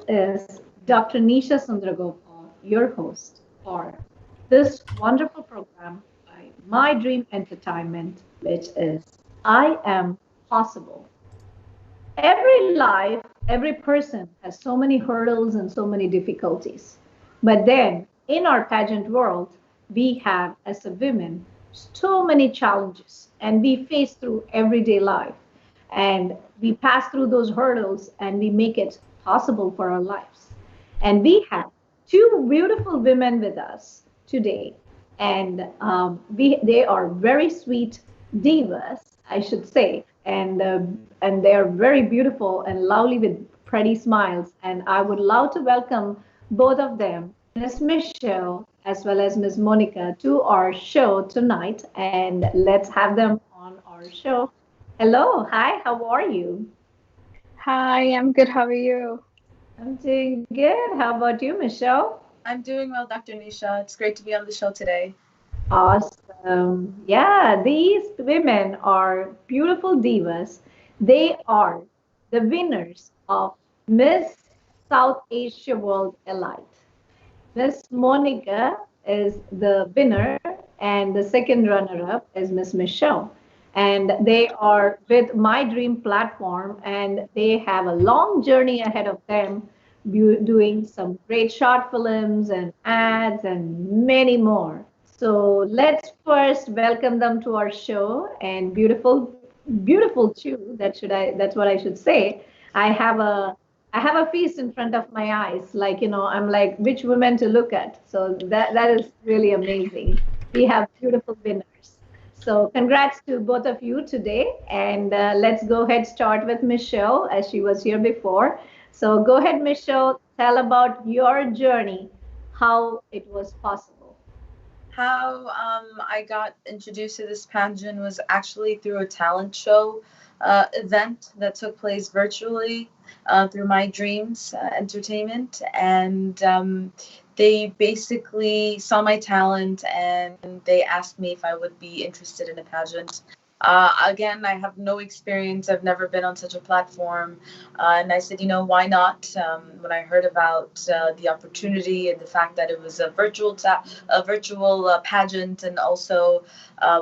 is Dr. Nisha Sundragopal, your host for this wonderful program by My Dream Entertainment, which is I Am Possible. Every life, every person has so many hurdles and so many difficulties. But then in our pageant world, we have, as a women, so many challenges and we face through everyday life. And we pass through those hurdles and we make it possible for our lives. And we have two beautiful women with us today. And they are very sweet divas, I should say. And they are very beautiful and lovely with pretty smiles. And I would love to welcome both of them, Miss Michelle as well as Miss Monica, to our show tonight. And let's have them on our show. Hello, hi, how are you? Hi, I'm good. How are you? I'm doing good. How about you, Michelle? I'm doing well, Dr. Nisha. It's great to be on the show today. Awesome. Yeah, these women are beautiful divas. They are the winners of Miss South Asia World Elite. Miss Monica is the winner, and the second runner up is Miss Michelle. And they are with My Dream platform, and they have a long journey ahead of them, doing some great short films and ads and many more. So let's first welcome them to our show, and beautiful too. That's what I should say. I have a I have a feast in front of my eyes. Like, I'm like, which women to look at. So that is really amazing. We have beautiful winners. So congrats to both of you today. And let's go ahead start with Michelle as she was here before. So go ahead, Michelle, tell about your journey, how it was possible. How I got introduced to this pageant was actually through a talent show event that took place virtually through My Dreams Entertainment. And they basically saw my talent and they asked me if I would be interested in a pageant. Again, I have no experience. I've never been on such a platform. And I said, why not? When I heard about the opportunity and the fact that it was a virtual pageant, and also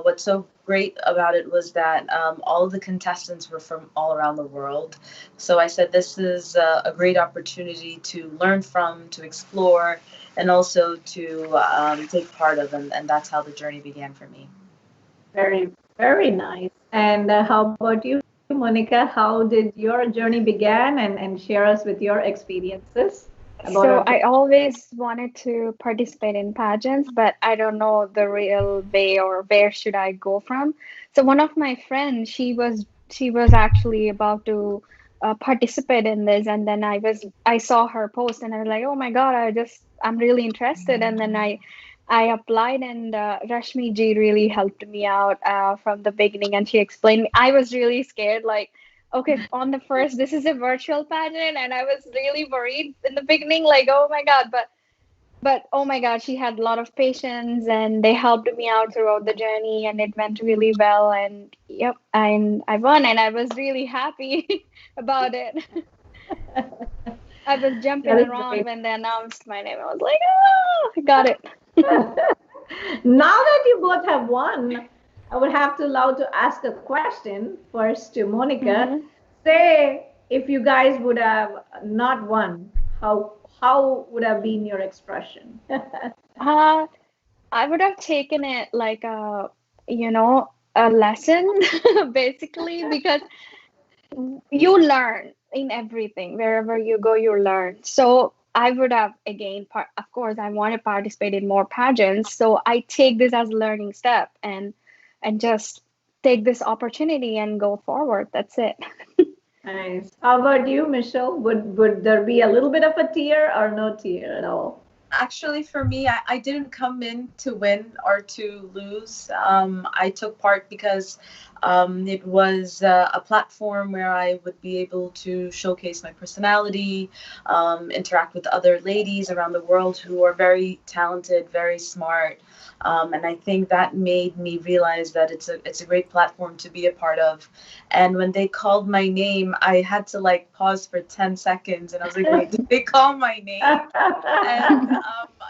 what's so great about it was that all of the contestants were from all around the world. So I said, this is a great opportunity to learn from, to explore, and also to take part of. And that's how the journey began for me. Very, very nice. And how about you, Monica? How did your journey began? And share us with your experiences about our. So I always wanted to participate in pageants, but I don't know the real way or where should I go from. So one of my friends, she was actually about to participate in this, and then I saw her post, and I was like, oh my God, I'm really interested, and then I applied, and Rashmi ji really helped me out from the beginning, and she explained. I was really scared, like, okay, on the first, this is a virtual pageant, and I was really worried in the beginning, like, oh my God, but oh my God, she had a lot of patience, and they helped me out throughout the journey, and it went really well, and yep, and I won, and I was really happy about it. I was jumping That is around great. when they announced my name. I was like, oh, I got it. Now that you both have won, I would have to allow to ask a question first to Monica. Mhm. Say if you guys would have not won, how would have been your expression? Uh, I would have taken it like you know, a lesson, basically, because you learn in everything. Wherever you go, you learn. So I would have again, of course, I want to participate in more pageants. So I take this as a learning step and just take this opportunity and go forward. That's it. Nice. How about you, Michelle? Would there be a little bit of a tear or no tear at all? Actually, for me, I didn't come in to win or to lose. I took part because it was a platform where I would be able to showcase my personality, interact with other ladies around the world who are very talented, very smart. And I think that made me realize that it's a great platform to be a part of. And when they called my name, I had to like pause for 10 seconds, and I was like, wait, did they call my name? And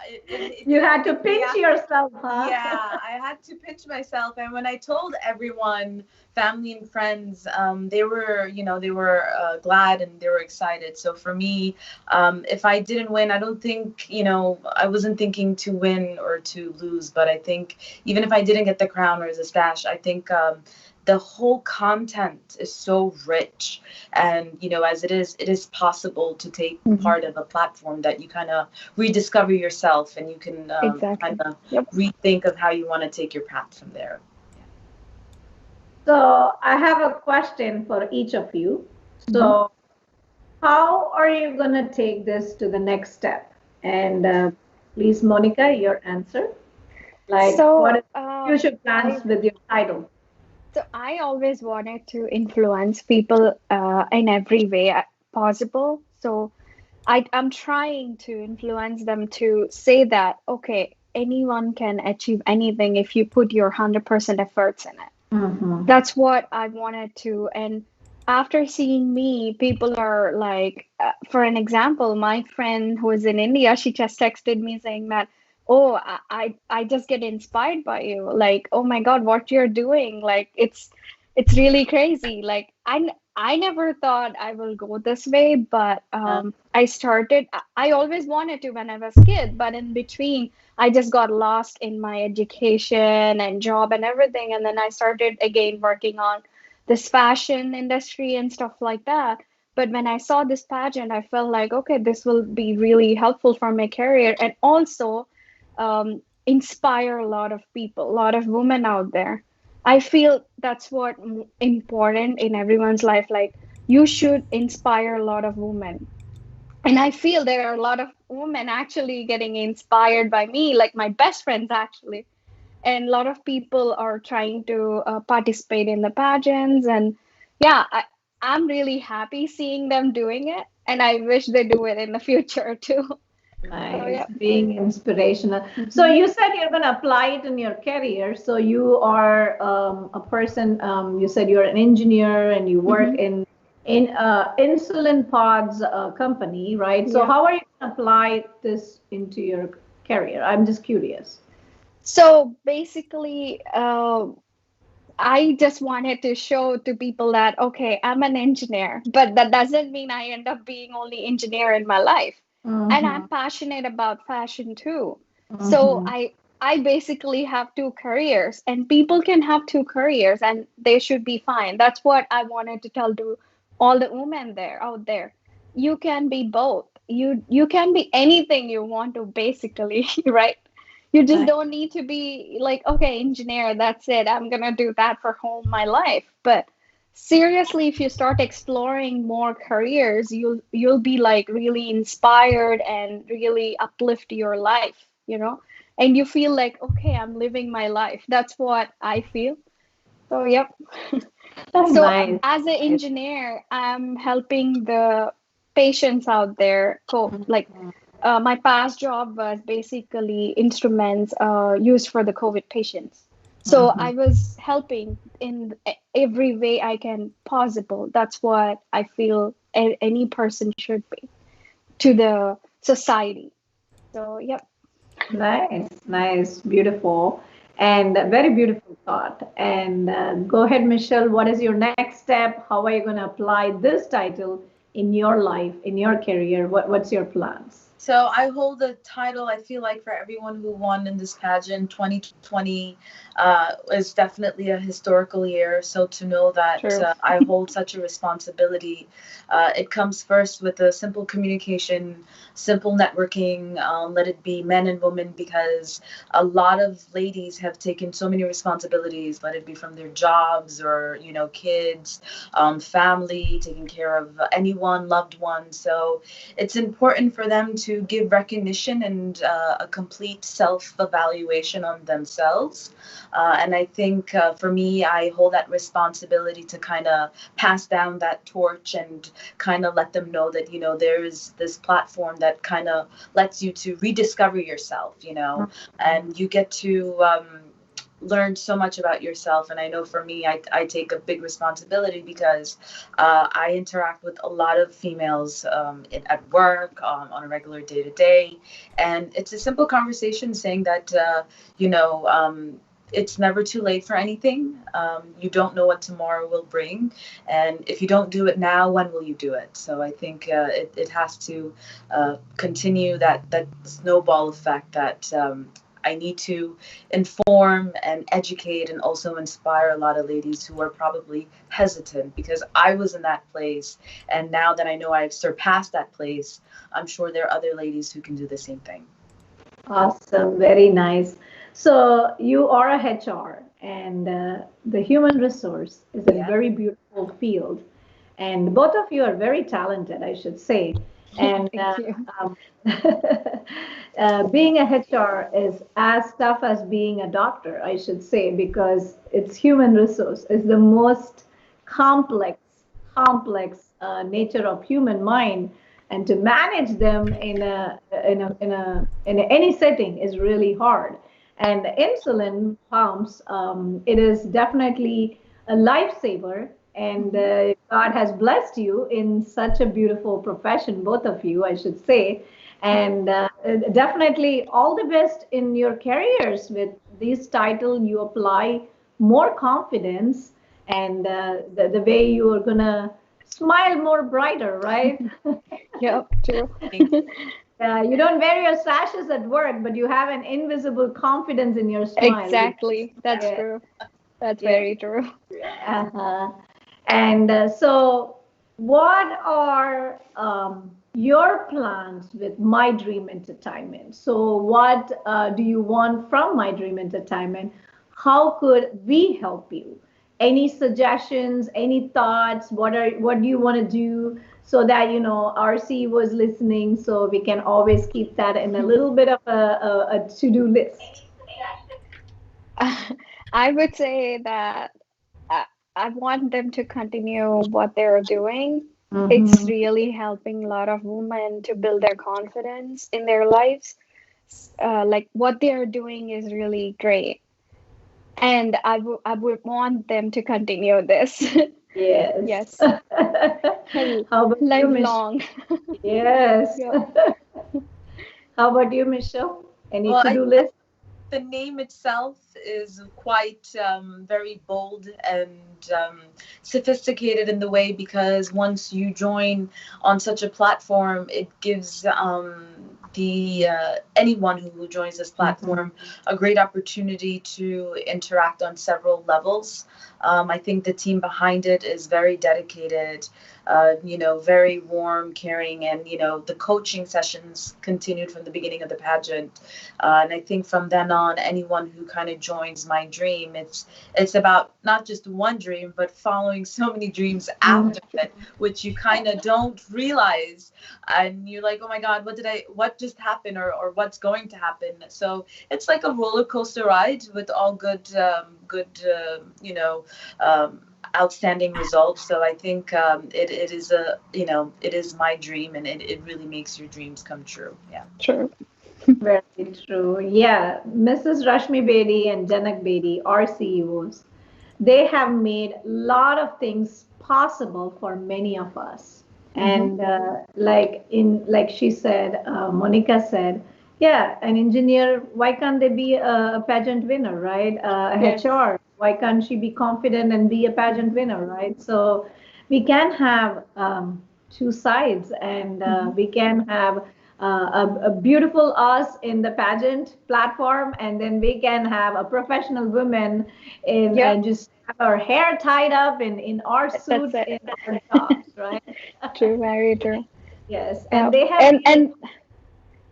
it You didn't had to make me pinch yourself, huh? yeah, I had to pinch myself. And when I told everyone, family and friends, they were, they were glad and they were excited. So for me, if I didn't win, I don't think, I wasn't thinking to win or to lose. But I think even if I didn't get the crown or the stash, I think the whole content is so rich. And, as it is possible to take Mhm. part of a platform that you kind of rediscover yourself, and you can kind Exactly. of Yep. rethink of how you want to take your path from there. So I have a question for each of you. Mhm. So how are you going to take this to the next step? And please, Monica, your answer. Like, what So, are future plans with your title? I always wanted to influence people in every way possible. So I'm trying to influence them to say that, okay, anyone can achieve anything if you put your 100% efforts in it. Mm-hmm. That's what I wanted to. And after seeing me, people are like, for an example, my friend who is in India, she just texted me saying that, oh, I just get inspired by you. Like, oh my God, what you're doing. Like, it's really crazy. Like, I never thought I will go this way, but Uh, I always wanted to when I was kid, but in between, I just got lost in my education and job and everything. And then I started again working on this fashion industry and stuff like that. But when I saw this pageant, I felt like, okay, this will be really helpful for my career and also inspire a lot of people, a lot of women out there. I feel that's what important in everyone's life. Like you should inspire a lot of women, and I feel there are a lot of women actually getting inspired by me, like my best friends actually. And a lot of people are trying to participate in the pageants. And yeah, I'm really happy seeing them doing it. And I wish they do it in the future too. So Nice, yeah. being inspirational. So Hmm. you said you're going to apply it in your career. So you are a person. You said you're an engineer and you work Hmm. in insulin pods company, right? So Yeah. how are you going to apply this into your career? I'm just curious. So basically, I just wanted to show to people that, okay, I'm an engineer, but that doesn't mean I end up being only engineer in my life. And Mm-hmm, I'm passionate about fashion too. So mm-hmm. I basically have two careers, and people can have two careers and they should be fine. That's what I wanted to tell to all the women there out there. You can be both. You can be anything you want to basically, right? You just Nice. don't need to be like, okay, engineer, that's it. I'm gonna do that for whole my life. But seriously, if you start exploring more careers, you'll be like really inspired and really uplift your life, you know? And you feel like, okay, I'm living my life. That's what I feel. So, yep. So, Nice. as an Nice. engineer, I'm helping the patients out there cope. Like, my past job was basically instruments used for the COVID patients. So Mm-hmm. I was helping in every way I can possible. That's what I feel any person should be to the society. So, yep. Nice, nice, beautiful, and a very beautiful thought. And go ahead, Michelle. What is your next step? How are you going to apply this title in your life, in your career? What's your plans? So I hold the title. I feel like for everyone who won in this pageant, 2020 is definitely a historical year. So to know that True. I hold such a responsibility, it comes first with a simple communication, simple networking. Let it be men and women, because a lot of ladies have taken so many responsibilities. Let it be from their jobs or kids, family, taking care of anyone, loved one. So it's important for them to to give recognition and a complete self-evaluation on themselves. And I think for me, I hold that responsibility to kind of pass down that torch and kind of let them know that, there is this platform that kind of lets you to rediscover yourself, and you get to learn so much about yourself. And I know for me, I take a big responsibility because I interact with a lot of females at work, on a regular day to day. And it's a simple conversation saying that, you know, it's never too late for anything. You don't know what tomorrow will bring. And if you don't do it now, when will you do it? So I think it has to continue that snowball effect that I need to inform and educate and also inspire a lot of ladies who are probably hesitant, because I was in that place. And now that I know I've surpassed that place, I'm sure there are other ladies who can do the same thing. Awesome, very nice. So you are a HR, and the human resource is a Yeah. very beautiful field, and both of you are very talented, I should say. And Thank you. um, being a HR is as tough as being a doctor, I should say, because it's human resource. It's the most complex, complex nature of human mind, and to manage them in any setting is really hard. And the insulin pumps, it is definitely a lifsaver. And Mhm. God has blessed you in such a beautiful profession, both of you, I should say. And definitely all the best in your careers with this title. You apply more confidence, and the way you are gonna smile more brighter, right? Yep, true. Thank You don't wear your sashes at work, but you have an invisible confidence in your smile. Exactly. That's Yeah, true. That's yeah. very true. Uh-huh. And so, what are your plans with My Dream Entertainment? So, what do you want from My Dream Entertainment? How could we help you? Any suggestions? Any thoughts? What do you want to do so that RC was listening, so we can always keep that in a little bit of a to-do list. I would say that I, I want them to continue what they're doing. It's Mm-hmm. really helping a lot of women to build their confidence in their lives. Like what they're doing is really great. And I would want them to continue this. Yes. Yes. How about you, Michelle? Lifelong. Yes. Yep. How about you, Michelle? Any Well, to-do I list? the name itself is quite very bold and sophisticated in the way, because once you join on such a platform, it gives the anyone who joins this Mhm. platform a great opportunity to interact on several levels. I think the team behind it is very dedicated, very warm, caring, and the coaching sessions continued from the beginning of the pageant. And I think from then on, anyone who kind of joins My Dream, it's about not just one dream, but following so many dreams Mhm. after it, which you kind of don't realize, and you're like, oh my God, what just happened, or what's going to happen? So it's like a roller coaster ride with all um, outstanding results. So I think it is it is my dream, and it really makes your dreams come true. Yeah. True. Very true. Yeah, Mrs. Rashmi Bedi and Janak Bedi are CEOs. They have made a lot of things possible for many of us. Hmm. And like she said, Monica said, yeah, an engineer, why can't they be a pageant winner, right? A Yes. HR, why can't she be confident and be a pageant winner, right? So we can have two sides, and Hmm. we can have a beautiful us in the pageant platform, and then we can have a professional woman in Yep. just have our hair tied up in our That's suits it. in our jobs, right? True. Very true. Yes, and Yeah. they have made. And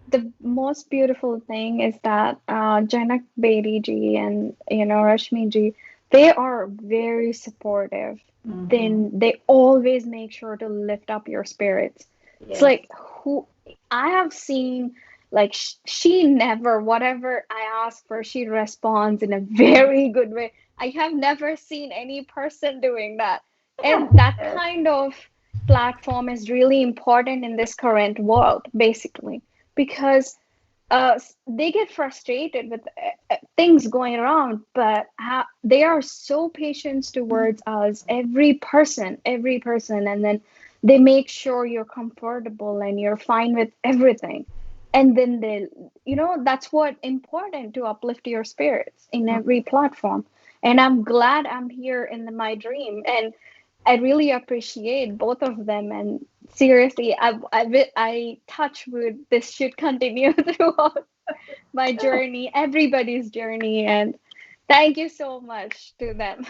the most beautiful thing is that Janak Bedi ji and Rashmi ji, they are very supportive. Mhm. Then they always make sure to lift up your spirits. It's Yes. like who I have seen like she never, whatever I ask for, she responds in a very good way. I have never seen any person doing that. And that Yes. kind of platform is really important in this current world, basically, because they get frustrated with things going around, but they are so patient towards us, every person, and then they make sure you're comfortable and you're fine with everything. And then that's what important to uplift your spirits in every platform. And I'm glad I'm here in my dream, and I really appreciate both of them. And seriously, I touch wood. This should continue throughout my journey, everybody's journey, and thank you so much to them.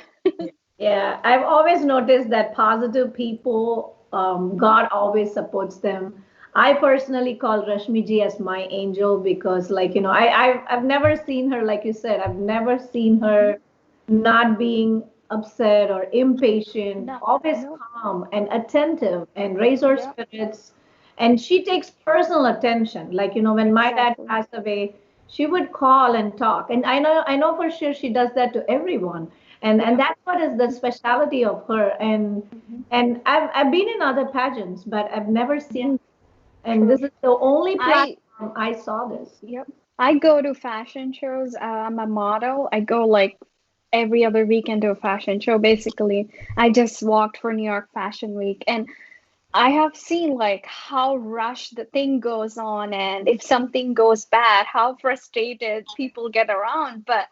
Yeah, I've always noticed that positive people, God always supports them. I personally call Rashmi ji as my angel because, like, I've never seen her, like you said, I've never seen her not being upset or impatient, No, always no, calm and attentive and raise her yep, spirits. And she takes personal attention. Like, when my dad exactly. passed away, she would call and talk. And I know for sure she does that to everyone, and Yep. that's what is the speciality of her. and Hmm. and I've been in other pageants, but I've never Yeah, seen, and true. this is the only I platform I saw this. Yep. I go to fashion shows. I'm a model. I go like every other weekend to a fashion show. Basically, I just walked for New York Fashion Week, and I have seen like how rushed the thing goes on, and if something goes bad, how frustrated people get around. But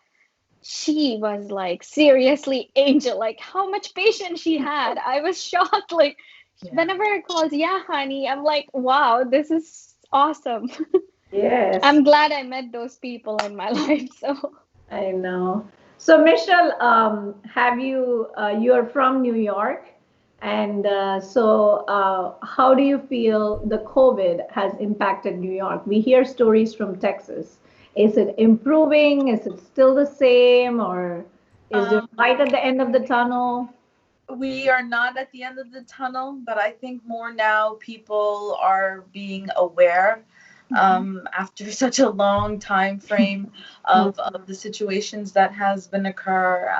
she was like seriously angel, like how much patience she had. I was shocked. Like Yeah. whenever I called, yeah, honey, I'm like, wow, this is awesome. Yes, I'm glad I met those people in my life. So I know. So, Michelle, have you're from New York, and how do you feel the COVID has impacted New York? We hear stories from Texas. Is it improving? Is it still the same, or is there Um, light at the end of the tunnel? we are not at the end of the tunnel, but I think more now people are being aware mhm. after such a long time frame of the situations that has been occur.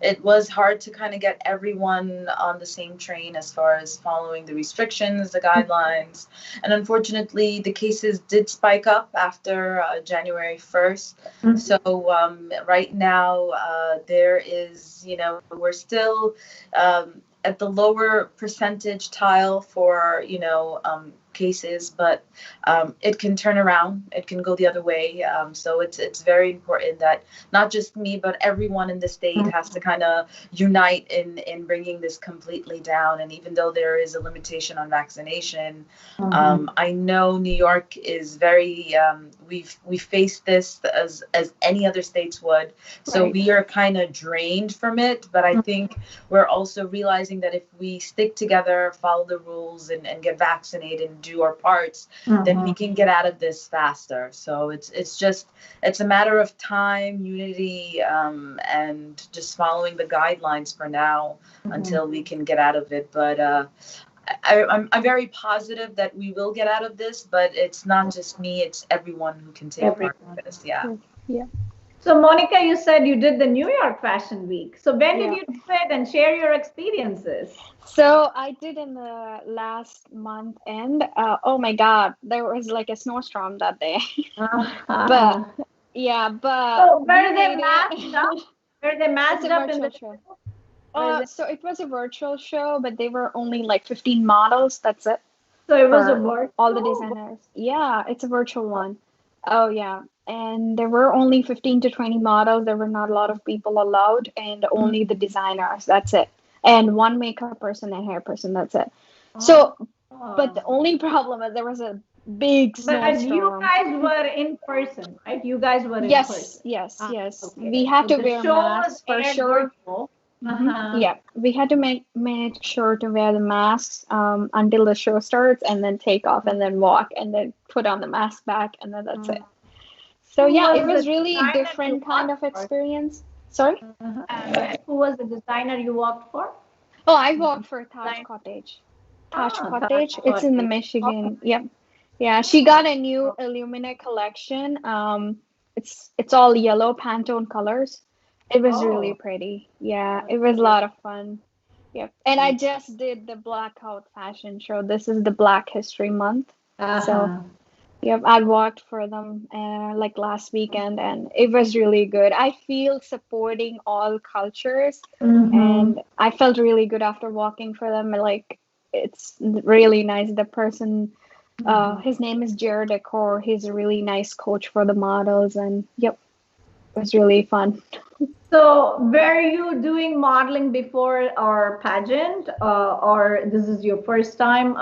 It was hard to kind of get everyone on the same train as far as following the restrictions, the guidelines, and unfortunately, the cases did spike up after January 1st. Mhm. So right now, there is, we're still at the lower percentage tile for, cases, but it can turn around. It can go the other way. So it's very important that not just me, but everyone in the state has to kind of unite in bringing this completely down. And even though there is a limitation on vaccination, Mhm. I know New York is very. We faced this as any other states would, so Right. we are kind of drained from it. But I think we're also realizing that if we stick together, follow the rules, and get vaccinated and do our parts, then we Mhm. can get out of this faster. So it's a matter of time, unity, and just following the guidelines for now Mhm. until we can get out of it. But I'm very positive that we will get out of this, but it's not just me, it's everyone who can take part Everyone. in this. Yeah. True. Yeah. So, Monica, you said you did the New York Fashion Week. So, when did Yeah. you do it, and share your experiences? So I did in the last month, and oh my God, there was like a snowstorm that day. But Uh-huh. yeah, but So, we were they made masked up? it. Were they It's a masked up in virtual the show. were they, So it was a virtual show, but they were only like 15 models. That's it so it was a for all the virtual? designers. Yeah, it's a virtual one. Oh yeah. And there were only 15 to 20 models. There were not a lot of people allowed, and only the designers. That's it. And one makeup person and hair person. That's it. Oh. So, but the only problem is there was a big But you snowstorm. guys were in person, right? You guys were in Yes, person. yes, Ah, yes. We okay. had So to the wear show was masks for aired sure. virtual. Uh-huh. Yeah, we had to make sure to wear the masks until the show starts, and then take off, and then walk, and then put on the mask back, and then that's it. So Who yeah, it was the was really designer you different kind worked of for? experience. Sorry? Uh-huh. Who was the designer you worked for? Oh, I worked for Taj Design. Cottage. Taj Ah, Taj Cottage. It's in the cottage. Michigan. Yep. Yeah, she got a new Illumina collection. It's all yellow Pantone colors. It was really Oh, pretty. Yeah, it was a okay. lot of fun. Yep. And I just did the blackout fashion show. This is the Black History Month. So, Uh-huh. yep, I walked for them like last weekend and it was really good. I feel supporting all cultures Mm-hmm. and I felt really good after walking for them. Like it's really nice. The person his name is Jared Decor. He's a really nice coach for the models and yep, it was really fun. So, were you doing modeling before or pageant, or this is your first time?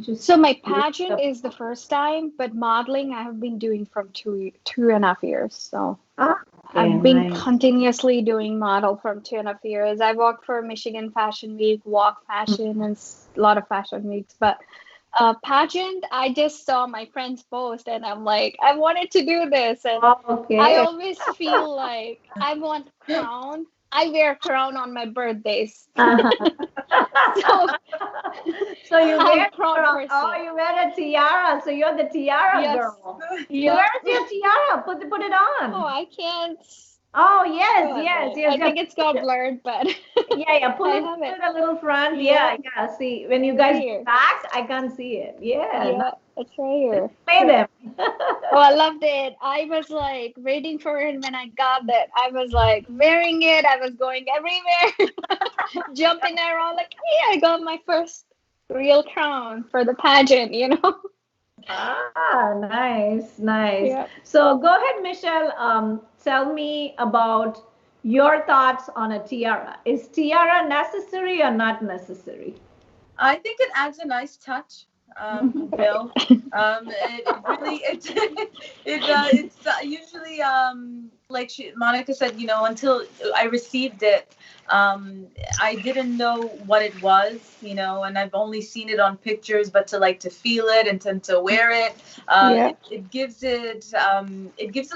Just So my curious pageant about- is the first time, but modeling I have been doing from 2.5 years. So Ah, okay, I've been nice. continuously doing model from 2.5 years. I worked for Michigan Fashion Week, Walk Fashion, and a lot of fashion weeks. But pageant, I just saw my friends post, and I'm like, I wanted to do this, and Oh, I okay. always feel like I want crown. I wear crown on my birthdays, so So you I'm wear a crown oh, person. you wear a tiara. So you're the tiara Yes, girl. So yep. where's your tiara? Put it Oh, on. I can't Oh show yes, it, yes, but yes, I yeah. think it's got blurred, but Yeah, yeah. I have Pull it. it a little front. Yeah, Yep, yeah. See, when you it's right guys go here. back, I can't see it. Yeah, Yeah, it's right nice. here. Play Yep. them. Oh, I loved it. I was like waiting for it when I got it. I was like wearing it. I was going everywhere, jumping around like, hey, I got my first real crown for the pageant. Ah, nice, nice. Yeah. So go ahead, Michelle. Tell me about your thoughts on a tiara. Is tiara necessary or not necessary? I think it adds a nice touch. You Right. know, it really it's usually like Monica said, until I received it, um, I didn't know what it was, and I've only seen it on pictures, but to feel it and to wear it, Yeah. it gives it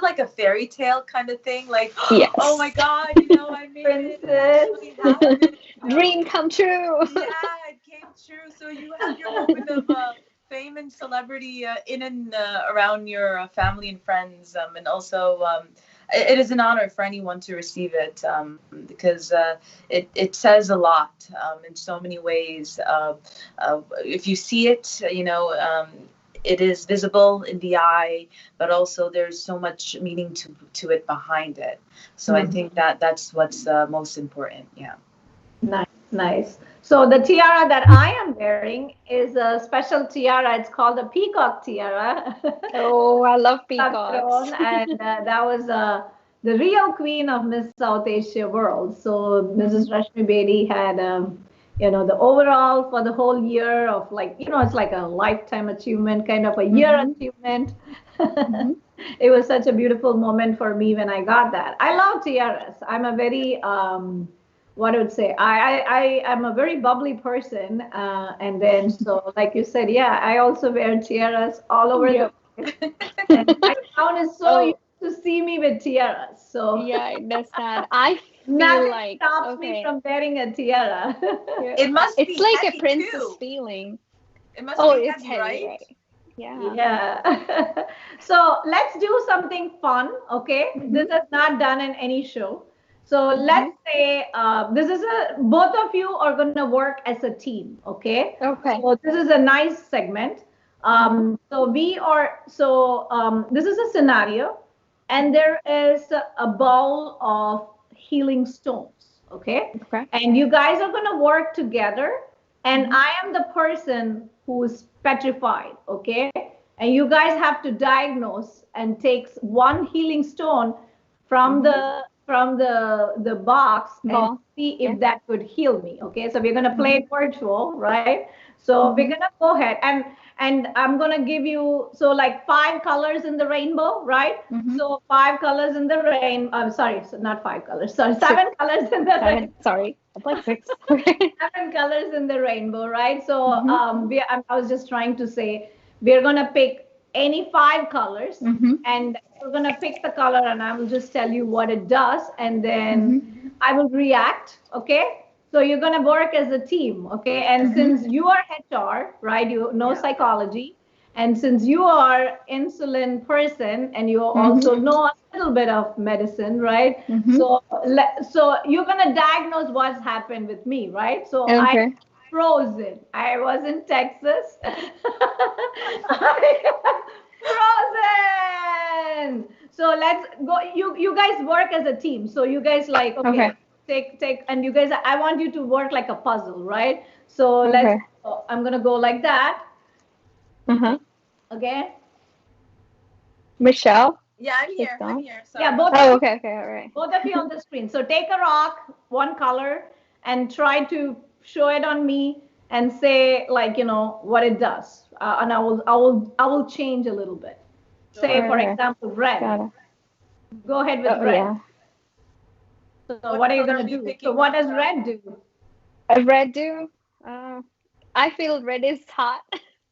like a fairy tale kind of thing, like oh my Yes. God, I made it, it Princess. actually happened. Dream come true. Yeah, it came true. So you have your moment of fame and celebrity in and around your family and friends, and also it is an honor for anyone to receive it because it says a lot in so many ways. If you see it, it is visible in the eye, but also there's so much meaning to it behind it. So I think that's what's most important. Yeah. Nice, nice. So the tiara that I am wearing is a special tiara. It's called a peacock tiara. Oh, I love I've peacocks. thrown, and that was the real queen of Miss South Asia World. So Mrs. Hmm. Rashmi Bedi had, the overall for the whole year of like, it's like a lifetime achievement, kind of a year Hmm. achievement. Hmm. It was such a beautiful moment for me when I got that. I love tiaras. I'm a very what I would say, I am a very bubbly person, and then so like you said, yeah, I also wear tiaras all over the Yep. place, and my town is so used Oh, to see me with tiaras, so yeah, I understand. I feel nothing like, stops me okay, from wearing a tiara. yeah, It must it's be like a heavy princess too. feeling. It must Oh, be it's heavy, heavy, right? right? Yeah. Yeah. So let's do something fun, okay? This Hmm. is not done in any show. So Hmm. let's say this is both of you are going to work as a team, okay? Okay. So this is a nice segment. Hmm. This is a scenario, and there is a bowl of healing stones, okay? Okay. And you guys are going to work together, and Hmm. I am the person who's petrified, okay? And you guys have to diagnose and take one healing stone from Hmm. the box and Ball. see Yeah. if that could heal me. Okay, so we're gonna play Hmm. it virtual, right? So we're Hmm. gonna go ahead and I'm gonna give you so like five colors in the rainbow, right? Hmm. So five colors in the rain. I'm sorry, so not five colors. Sorry, seven Six, colors in the seven. rainbow. Sorry. I'm like six. Okay. Seven colors in the rainbow, right? So Hmm. I was just trying to say we're gonna pick any five colors, Hmm. and we're gonna pick the color, and I will just tell you what it does, and then Hmm. I will react. Okay. So you're going to work as a team, okay? And Mm-hmm. since you are HR, right, you know Yeah. psychology, and since you are insulin person and you Mm-hmm. also know a little bit of medicine, right? Mm-hmm. So you're going to diagnose what's happened with me, right? So I Okay. frozen. I was in Texas. I frozen. So let's go. You guys work as a team. So you guys like okay, Okay. take and you guys. I want you to work like a puzzle, right? So let's. Okay. I'm gonna go like that. Uh-huh. Okay. Michelle, Yeah, I'm she's here. I'm gone. here. Yeah, Sorry. Oh, okay, okay, all right. both of you on the screen. So take a rock, one color, and try to show it on me and say like what it does. And I will change a little bit. Say Sure. for Okay. example, red. Got it. Go ahead with Oh, red. yeah. So What what are you color are gonna we do? So picking, what does Monica? red do? A red do? Uh, I feel red is hot.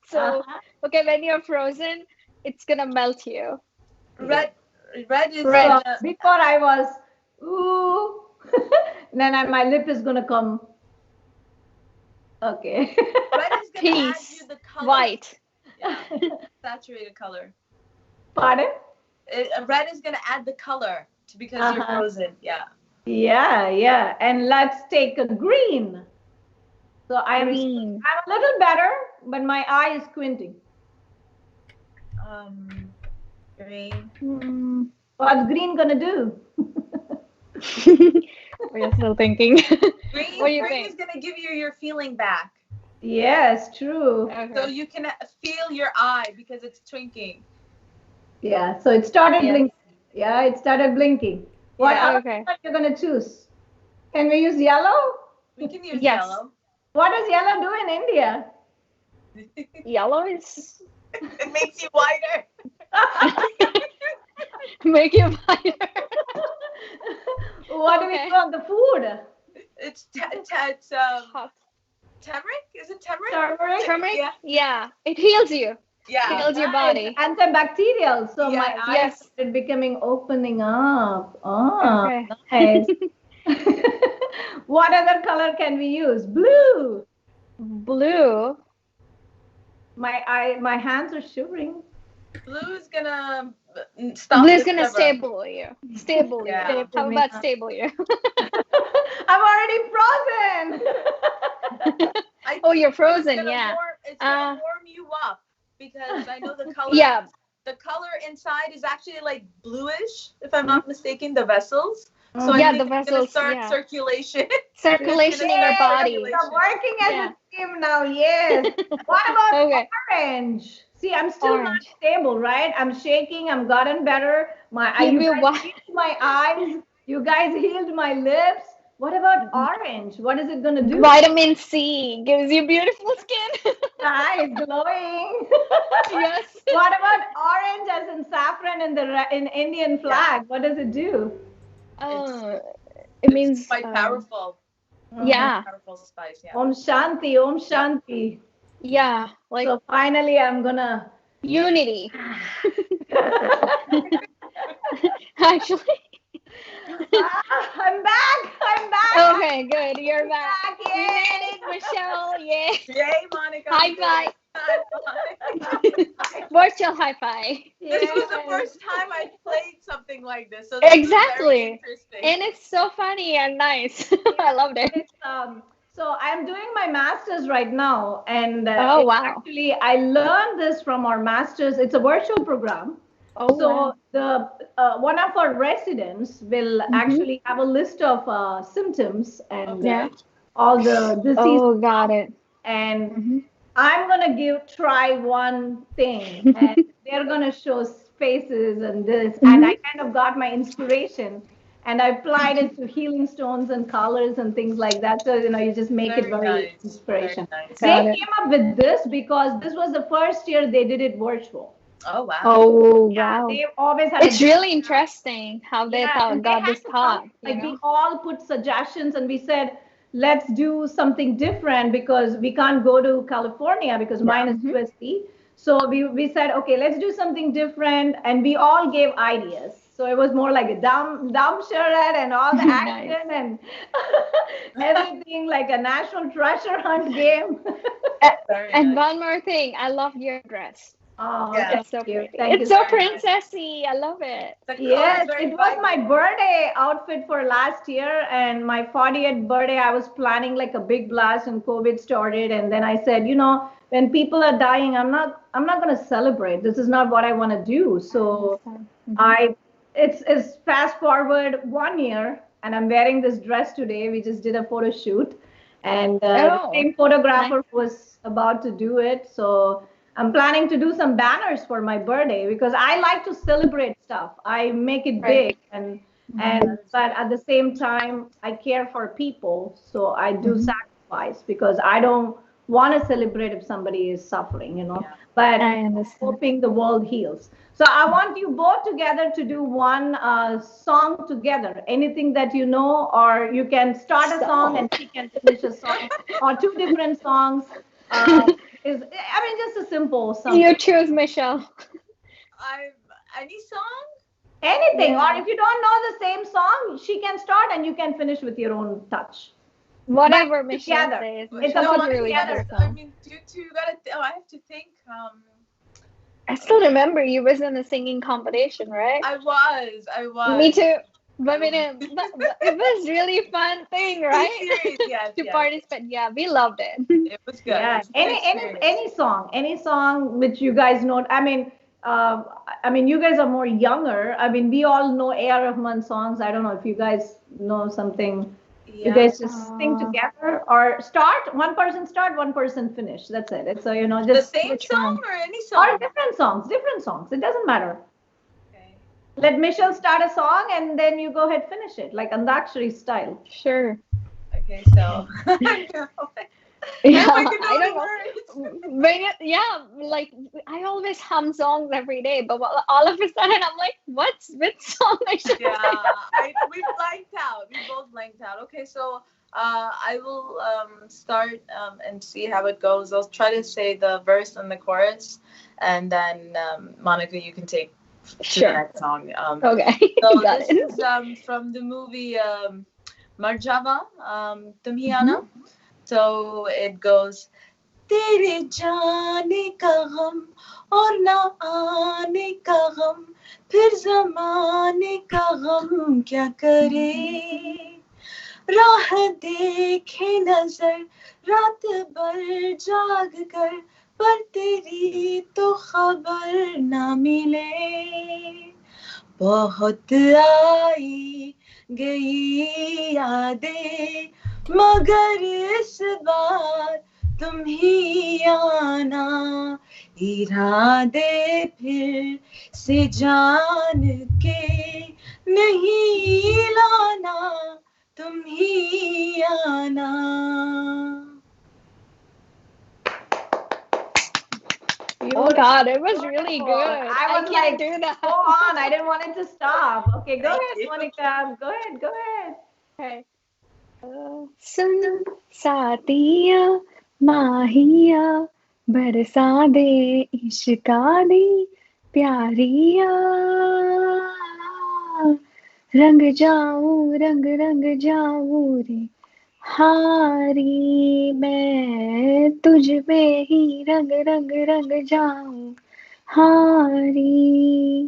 So, Uh-huh. okay, when you're frozen, it's gonna melt you. Yeah. Red. Red is Red. So gonna. before I was ooh, then my lip is gonna come. Okay. Red is gonna add you Peace. the color. White. Yeah, saturated color. Pardon? Red is gonna add the color to because you're Uh-huh. frozen. Yeah. Yeah, yeah. And let's take a green. So Green. I'm a little better, but my eye is squinting. Green. Hmm. What's green gonna do? We're still thinking. What do Green. you Green is think? gonna give you your feeling back, Yes, true. so Okay. you can feel your eye because it's twinking. Yeah, so it started Yes. blinking. Yeah, it started blinking. What Yeah. other Okay. color you gonna choose? Can we use yellow? We can use Yes. yellow. What does yellow do in India? Yellow is It makes you whiter. make you fire. What do we Okay. put on the food? It's Hot. turmeric. Is it turmeric? Turmeric? Turmeric? Yeah. Yeah. It heals you. Yeah. Heals your Yeah, it's body. antibacterial. So my Yes. eyes Yes. started becoming opening up. Ah, Okay. nice. What other color can we use? Blue. Blue. My hands are shivering. Blue is gonna Blue stop is the gonna stubborn. stable you. Stable you. Yeah. Stable How me about up. stable you? I'm already frozen. I Oh, think you're blue is frozen. gonna Yeah. warm. It's gonna Uh, warm you up because I know the color. yeah. The color inside is actually like bluish, if I'm not mistaken. The vessels. So I Mhm. Yeah, the think it's gonna vessels. start Yeah. circulation. It's gonna Circulation in your start Yes, body. we're circulation. working as a Yeah. team now. Yes. What about Okay. orange? See, I'm still not Orange. stable, right? I'm shaking. I'm gotten better. Give You you guys what? healed my eyes. You guys healed my lips. What about orange? What is it gonna do? Vitamin C gives you beautiful skin. Nice, glowing. Yes. What about orange as in saffron in in Indian Yeah, flag? What does it do? it's Uh, it it's means quite powerful. Mhm. yeah, Powerful spice. Yeah. Om Shanti, Om Yep. Shanti. yeah, like So finally, I'm gonna. unity. Actually, I'm back. I'm back. okay, good. You're I'm back. back. We made Yay. it, Michelle. Yay. Yay, Monica, we High did five. it. High five. Virtual high five. This was the Yes. first time I played something like this, so this was very Exactly. interesting. And it's so funny and nice. I loved it. It's, so I'm doing my master's right now, and Oh, it's wow. actually I learned this from our master's. It's a virtual program. Oh, So wow. the one of our residents will Mm-hmm. actually have a list of symptoms and Yeah. Okay. all the disease Oh, got it. and Mm-hmm. I'm gonna try one thing, and they're gonna show faces and this, and I Mm-hmm. kind of got my inspiration, and I applied it to healing stones and colors and things like that. So you just make it Very very nice. Very inspiration. nice. They Got it. came up with this because this was the first year they did it virtual. Oh wow. Oh, Yeah, wow. they always had a It's good. really interesting how they Yeah, thought and they got had this to come, thought, you like we know? all put suggestions and we said, let's do something different because we can't go to California because Yeah. mine is Mm-hmm. USD. So we said, okay, let's do something different. And we all gave ideas. So it was more like a dumb charade and all the Nice. action and everything like a national treasure hunt game. A- Very And nice. one more thing, I love your dress. Oh, Yeah. thank It's so you. pretty. Thank It's you so so Very much. nice. princessy. I love it. The color is Yes, very it was my vibrant. birthday outfit for last year and my 40th birthday. I was planning like a big blast and COVID started. And then I said, when people are dying, I'm not going to celebrate. This is not what I want to do. I So understand. Hmm. I, it's fast forward 1 year and I'm wearing this dress today. We just did a photo shoot and the Oh, same nice. photographer was about to do it. So I'm planning to do some banners for my birthday because I like to celebrate stuff. I make it Right. big and Hmm. and but at the same time I care for people, so I do Hmm. sacrifice because I don't want to celebrate if somebody is suffering. Yeah. But I understand. hoping the world heals. So I want you both together to do one song together. Anything that you know, or you can start a song So, and she can finish a song, or two different songs. Uh, just a simple you something. choose Michelle. I any song? Anything, or Yeah. if you don't know the same song, she can start and you can finish with your own touch. But Whatever Michelle together, says. it's Michelle No, could about I really mean, good together. just I song. mean, you gotta. I have to think. I still remember you was in the singing competition, right? I Me was. too. I But, was. but it was really fun thing, Are you right? serious? Yes, To yes. participate. Yeah, we loved it. It was good. It Yeah, was a good experience. any song which you guys know. You guys are more younger. I mean, we all know A.R. Rahman songs. I don't know if you guys know something. You Yeah. guys just sing Uh, together or start. One person start, one person finish. That's it. It's The just same which song one? or any or song? different songs, different songs. It doesn't matter. Okay. Let Michelle start a song and then you go ahead finish it like Andakshari style. Sure. Okay. So. I know. Yeah, If I could I know don't the know. words. But yeah, like I always hum songs every day, but all of a sudden I'm like, what's which song I should Yeah, sing? we blanked out. We both blanked out. Okay, so I will start and see how it goes. I'll try to say the verse and the chorus, and then Monica, you can take to the Sure. next song. Okay, So got this it. is from the movie Marjava, Hmm. Tumhiana. So it goes. तेरे जाने का गम और ना आने का गम फिर जमाने का गम क्या करे राह देखे नजर रात भर जाग कर पर तेरी तो खबर ना मिले बहुत आई गई यादें मगर इस बार तुम ही आना इरादे फिर से जान के नहीं लाना तुम ही आना Oh God, it was really Beautiful. good. I I was can't like, do go that. on. I didn't want it to stop. Okay, go Thank ahead, you. Monica. Go ahead, go ahead. Okay. सुन साथिया माहिया बरसा दे इश्का दी प्यारिया रंग जाऊं रंग रंग जाऊं रे हारी मैं तुझ में ही रंग रंग रंग जाऊं हारी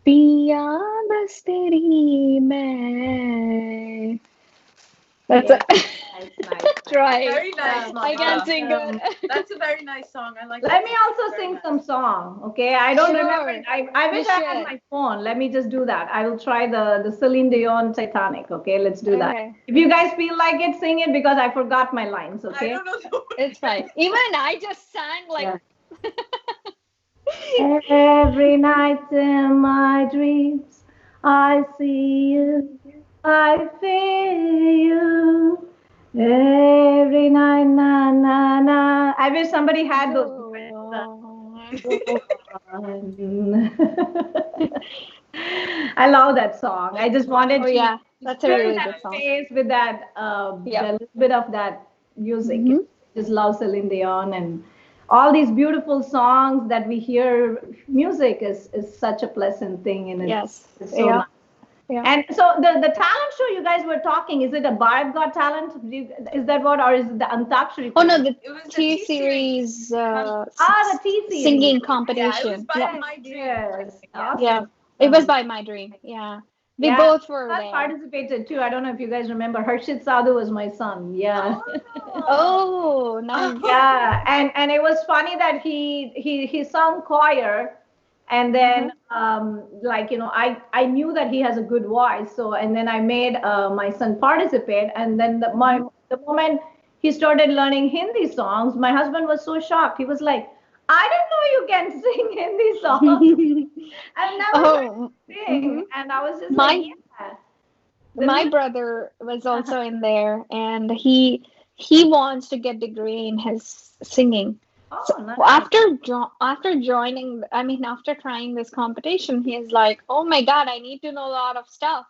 पिया बस तेरी मैं. That's Yeah, it. nice, nice, nice. Try. Very nice, I can't Monica. sing good. That's a very nice song. I like Let that me song. also Very sing nice. some song. Okay, I don't remember it. Sure, I you wish I had should. my phone. Let me just do that. I will try the Celine Dion Titanic. Okay, let's do that. Okay, If you guys feel like it, sing it because I forgot my lines. I Okay. don't know the it's fine. words. Even I just sang like. Yeah. Every night in my dreams, I see you, I feel you. Every night, na na na. I wish somebody had those duets. Go Go on. I love that song. I just wanted Oh to yeah, that's a fill really that good song. space with that, Yep. the little bit of that music. Hmm. Just love Celine Dion and all these beautiful songs that we hear. Music is such a pleasant thing, and Yes. it's so Yeah. nice. Yeah. And so the talent show you guys were talking, is it a Bharat Got Talent? Is that what, or is it the Antakshari Oh no, thing? the It was the T T series. series Ah, the T series. singing Yeah, it was competition. by Yeah. Yes, My Dream. yes, Yeah. Yeah. awesome. It was Awesome. by My Dream. Yeah. We Yeah, both my were son there. participated too. I don't know if you guys remember. Harshit Sadhu was my son. Yeah. Oh. Oh, nice. Yeah, and it was funny that he sung choir, and then Uh-huh. like I knew that he has a good voice, so and then I made my son participate, and then Mhm. the moment he started learning Hindi songs, my husband was so shocked. He was like, "I didn't know you can sing Hindi songs. I've never heard Oh, you sing," mhm. and I was just like, My "Yeah, the my little." brother was also in there, and he wants to get degree in his singing. So Oh, nice. after joining, I mean, after trying this competition, he's like, "Oh my God, I need to know a lot of stuff."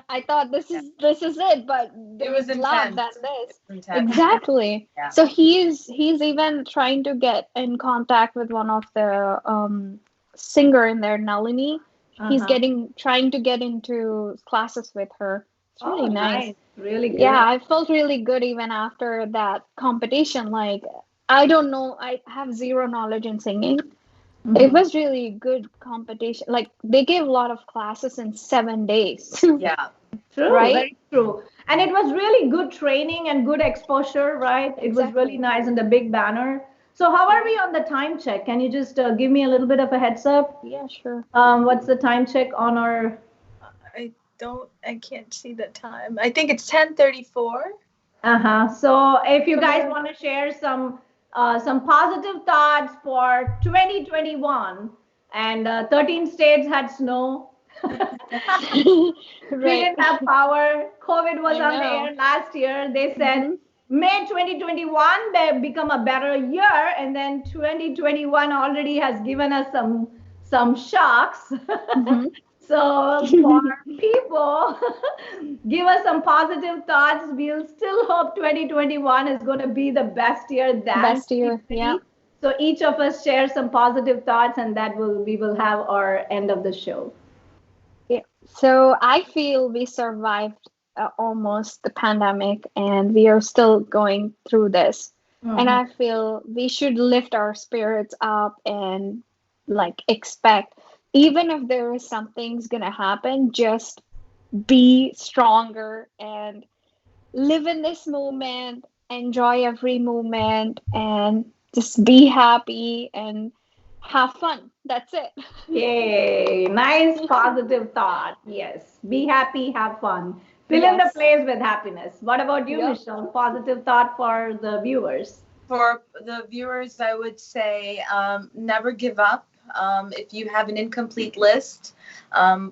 I thought Yeah. this is it, but It there was is a lot intense. than this. It's intense. Exactly. Yeah. So he's even trying to get in contact with one of the singer in there, Nalini. He's Uh-huh. getting trying to get into classes with her. It's really Oh, nice. nice. Really Yeah, good. I felt really good even after that competition. Like, I don't know, I have zero knowledge in singing. It Mhm. was really good competition. Like, they gave a lot of classes in 7 days, Yeah. True, right? very true. And it was really good training and good exposure, right? It was really Exactly. nice and the big banner. So, how are Yeah, we on the time check? Can you just give me a little bit of a heads up? yeah, sure. What's the time check on our? I can't see the time. I think it's 10:34. Uh-huh. So, if you So guys we're want to share some positive thoughts for 2021, and 13 states had snow. We right. didn't have power. COVID was I on the know. air last year. They said Hmm. May 2021 they become a better year, and then 2021 already has given us some shocks. Hmm. So for people, give us some positive thoughts. We'll still hope 2021 is going to be the best year than Best year. Yeah. 2020. So each of us share some positive thoughts, and that will we will have our end of the show. Yeah. So I feel we survived almost the pandemic and we are still going through this. And Mhm. I feel we should lift our spirits up and like expect, even if there is something's gonna happen, just be stronger and live in this moment, enjoy every moment, and just be happy and have fun. That's it. Yay, nice positive thought. Yes, be happy, have fun. Fill in the Yes. place with happiness. What about you, Yep. Michelle? Positive thought for the viewers. For the viewers, I would say never give up. If you have an incomplete list,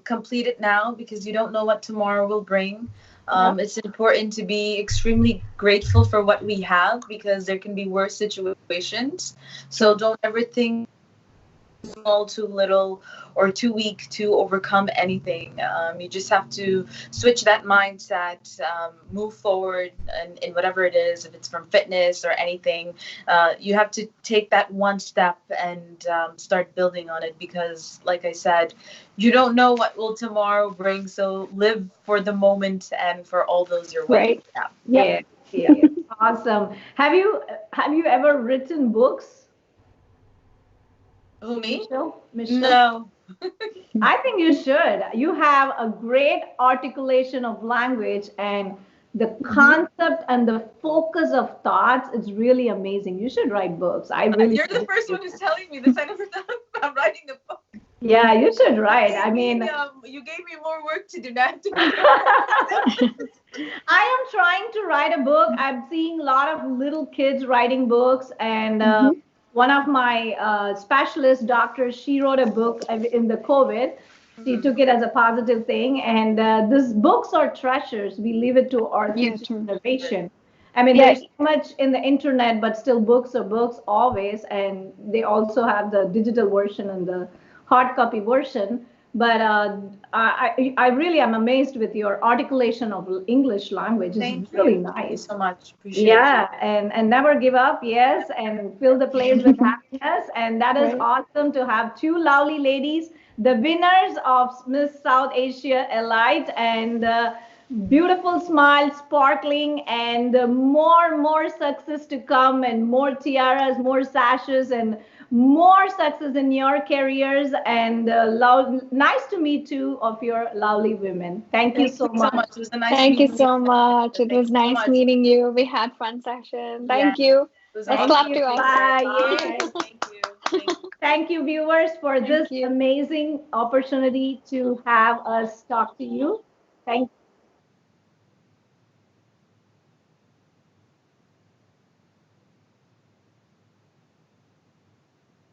complete it now because you don't know what tomorrow will bring. Yep. It's important to be extremely grateful for what we have because there can be worse situations. So True. don't ever think small, too little, or too weak to overcome anything. You just have to switch that mindset, move forward, in whatever it is, if it's from fitness or anything. You have to take that one step and start building on it because, like I said, you don't know what will tomorrow bring. So live for the moment and for all those you're with. Right. Yeah. Yep. Yeah, yeah, awesome. Have you ever written books, Who, me? Michelle? Michelle? No. I think you should. You have a great articulation of language and the Hmm. concept and the focus of thoughts is really amazing. You should write books. I really You're the suggest first you. one who's telling me this. I never thought about writing a book. Yeah, you should write. I mean, You gave me more work to do. Now I have to figure out what to say. I am trying to write a book. I'm seeing a lot of little kids writing books, and Hmm. one of my specialist doctors, she wrote a book in the COVID. She Mhm. took it as a positive thing, and these books are treasures. We leave it to our Yeah, future true. generation. I mean, Yeah. there's so much in the internet, but still books are books always, and they also have the digital version and the hard copy version. But I really am amazed with your articulation of English language. It's Thank really you. Thank you nice. so much. Appreciate you. Yeah, and never give up, yes, and fill the place with happiness. And that is Right. awesome to have two lovely ladies, the winners of Miss South Asia Elite, and beautiful smile, sparkling, and more success to come, and more tiaras, more sashes, and more success in your careers. And nice to meet two of your lovely women. Thank you Thank so you so much. much. It was a nice Thank you meeting you. so much. It Thank was you so nice much. meeting you. We had fun session. Yeah, Thank you. it was Let's Thank awesome clap you. to meeting us. you. Bye. Bye. Yay. Thank you. Thank you. Thank you, viewers, for this Thank you. amazing opportunity to have us talk to you. Thank